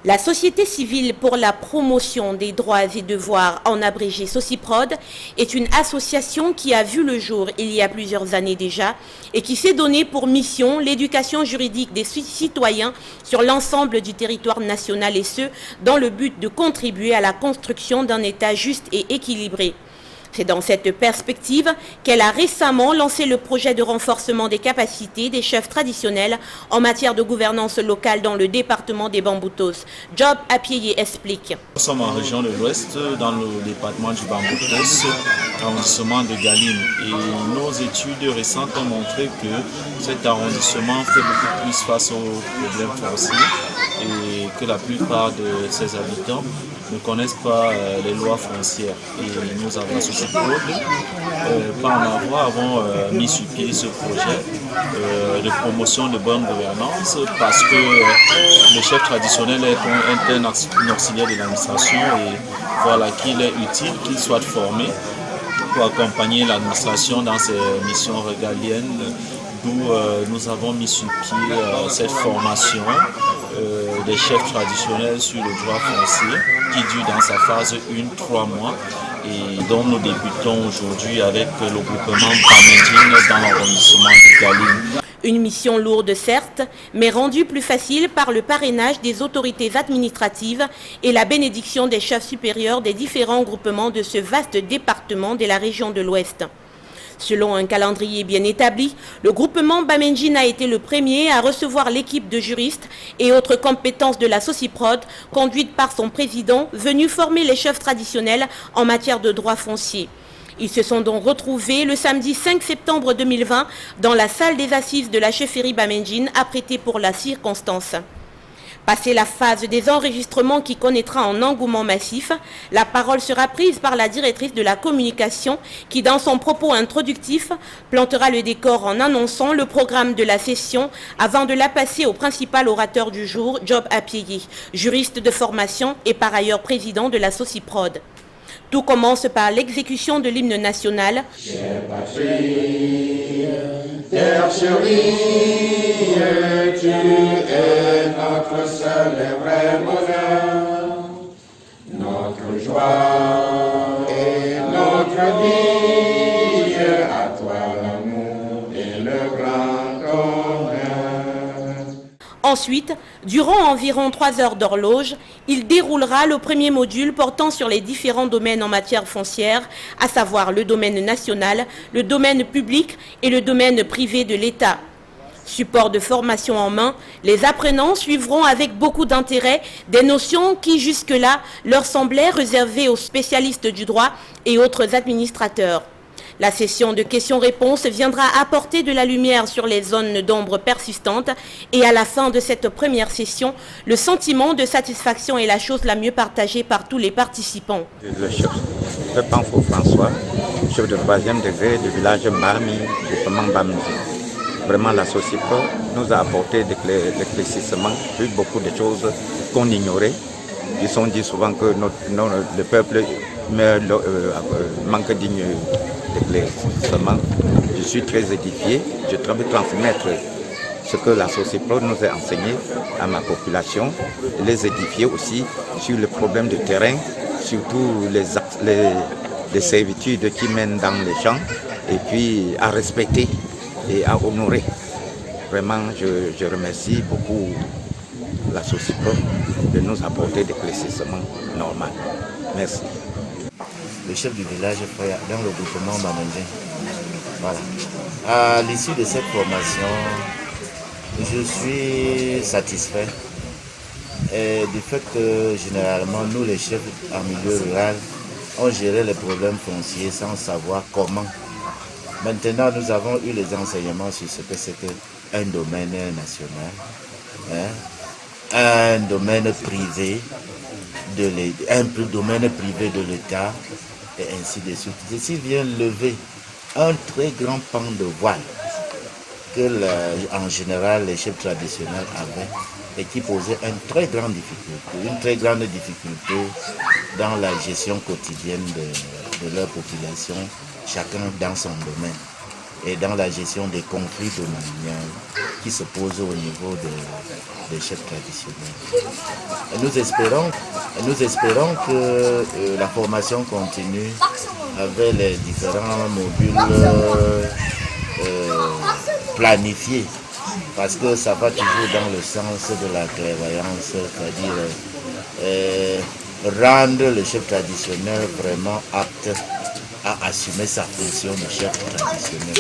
La Société civile pour la promotion des droits et devoirs, en abrégé Sociprod, est une association qui a vu le jour il y a plusieurs années déjà et qui s'est donné pour mission l'éducation juridique des citoyens sur l'ensemble du territoire national et ce, dans le but de contribuer à la construction d'un État juste et équilibré. C'est dans cette perspective qu'elle a récemment lancé le projet de renforcement des capacités des chefs traditionnels en matière de gouvernance locale dans le département des Bamboutos. Job Apieye explique. Nous sommes en région de l'Ouest, dans le département du Bamboutos, arrondissement de Galine. Et nos études récentes ont montré que cet arrondissement fait beaucoup plus face aux problèmes fonciers et que la plupart de ses habitants ne connaissent pas les lois foncières. Et nous avons associé par en avoir, avons mis sur pied ce projet de promotion de bonne gouvernance parce que le chef traditionnel est un auxiliaire de l'administration et voilà qu'il est utile qu'il soit formé pour accompagner l'administration dans ses missions régaliennes, d'où nous avons mis sur pied cette formation des chefs traditionnels sur le droit foncier qui dure dans sa phase 1-3 mois et dont nous débutons aujourd'hui avec le groupement Bamendjine dans l'arrondissement de Galine. Une mission lourde certes, mais rendue plus facile par le parrainage des autorités administratives et la bénédiction des chefs supérieurs des différents groupements de ce vaste département de la région de l'Ouest. Selon un calendrier bien établi, le groupement Bamendjine a été le premier à recevoir l'équipe de juristes et autres compétences de la Sociprod, conduite par son président, venu former les chefs traditionnels en matière de droit foncier. Ils se sont donc retrouvés le samedi 5 septembre 2020 dans la salle des assises de la chefferie Bamendjine, apprêtée pour la circonstance. Passé la phase des enregistrements qui connaîtra un engouement massif, la parole sera prise par la directrice de la communication qui, dans son propos introductif, plantera le décor en annonçant le programme de la session avant de la passer au principal orateur du jour, Job Apieye, juriste de formation et par ailleurs président de la Sociprod. Tout commence par l'exécution de l'hymne national. Chère patrie, terre chérie, tu es notre seul et vrai bonheur, notre joie et notre vie, à toi l'amour et le grand honneur. Ensuite, durant environ 3 heures d'horloge, il déroulera le premier module portant sur les différents domaines en matière foncière, à savoir le domaine national, le domaine public et le domaine privé de l'État. Support de formation en main, les apprenants suivront avec beaucoup d'intérêt des notions qui jusque-là leur semblaient réservées aux spécialistes du droit et autres administrateurs. La session de questions-réponses viendra apporter de la lumière sur les zones d'ombre persistantes et à la fin de cette première session, le sentiment de satisfaction est la chose la mieux partagée par tous les participants. Le chef Panfo François, chef de 3e degré du village Mami, groupement Bamendjine. Vraiment, la Sociprod nous a apporté des éclaircissements sur beaucoup de choses qu'on ignorait. Ils ont dit souvent que le peuple manque d'éclaircissement. Je suis très édifié. Je veux transmettre ce que la Sociprod nous a enseigné à ma population, et les édifier aussi sur le problème de terrain, surtout les servitudes qui mènent dans les champs, et puis à respecter et à honorer. Vraiment, je remercie beaucoup la Sociprod de nous apporter des éclaircissements normaux. Merci. Le chef du village dans le groupement Bamendjine. Voilà. À l'issue de cette formation, je suis satisfait du fait que généralement nous les chefs en milieu rural on gérait les problèmes fonciers sans savoir comment. Maintenant nous avons eu les enseignements sur ce que c'était un domaine national, un domaine privé un domaine privé de l'État et ainsi de suite. Ceci vient lever un très grand pan de voile que en général les chefs traditionnels avaient et qui posait une très grande difficulté dans la gestion quotidienne de leur population, chacun dans son domaine, et dans la gestion des conflits domaniaux qui se posent au niveau des chefs traditionnels. Et nous espérons que la formation continue avec les différents modules planifiés, parce que ça va toujours dans le sens de la clairvoyance, c'est-à-dire rendre le chef traditionnel vraiment apte à assumer sa fonction de chef traditionnel.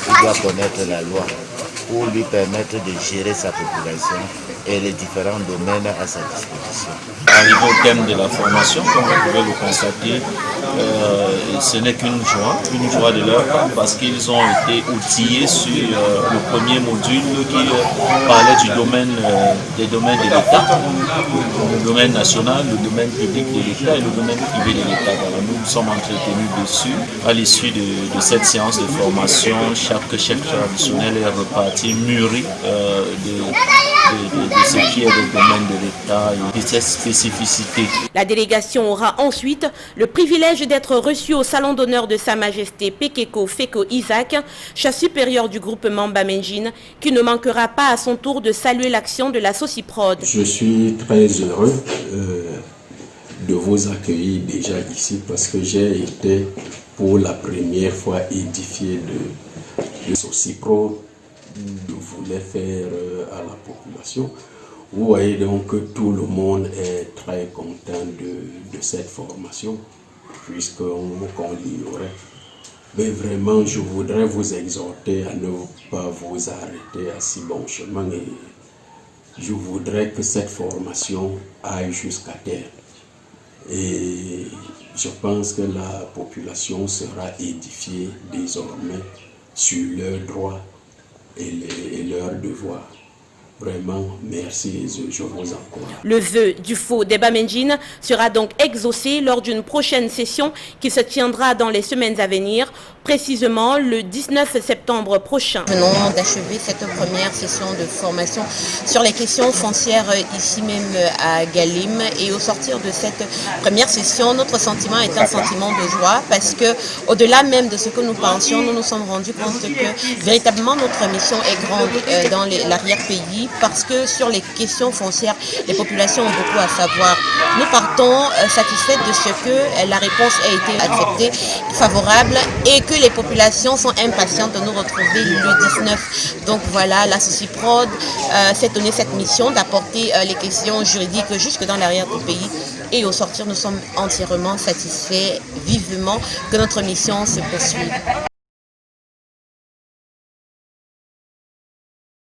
Il doit connaître la loi pour lui permettre de gérer sa population et les différents domaines à sa disposition. Arrivé au thème de la formation, comme vous pouvez le constater, ce n'est qu'une joie de leur part, parce qu'ils ont été outillés sur le premier module qui parlait du domaine, des domaines de l'État, le domaine national, le domaine public de l'État et le domaine privé de l'État. Nous sommes entretenus dessus. À l'issue de cette séance de formation, chaque chef traditionnel est reparti mûri de ce qui est le domaine de l'État et de ses spécificités. La délégation aura ensuite le privilège d'être reçue au salon d'honneur de Sa Majesté Pekeko Feko Isaac, chef supérieur du groupement Bamenjin, qui ne manquera pas à son tour de saluer l'action de la Sociprod. Je suis très heureux de vous accueillir déjà ici parce que j'ai été pour la première fois édifié de Sociprod. Voulait faire à la population. Vous voyez donc que tout le monde est très content de cette formation, puisqu'on l'ignorait. Mais vraiment, je voudrais vous exhorter à ne pas vous arrêter à si bon chemin et je voudrais que cette formation aille jusqu'à terre. Et je pense que la population sera édifiée désormais sur leurs droits et leurs devoirs. Vraiment, merci et je vous encourage. Le vœu du faux des Bamenjin sera donc exaucé lors d'une prochaine session qui se tiendra dans les semaines à venir, précisément le 19 septembre prochain. Nous venons d'achever cette première session de formation sur les questions foncières ici même à Galim, et au sortir de cette première session, notre sentiment est un sentiment de joie parce que au-delà même de ce que nous pensions, nous nous sommes rendus compte que véritablement notre mission est grande dans l'arrière-pays, parce que sur les questions foncières, les populations ont beaucoup à savoir. Nous partons satisfaits de ce que la réponse a été acceptée, favorable, et que les populations sont impatientes de nous retrouver le 19. Donc voilà, la Sociprod s'est donné cette mission d'apporter les questions juridiques jusque dans l'arrière du pays. Et au sortir, nous sommes entièrement satisfaits, vivement, que notre mission se poursuive.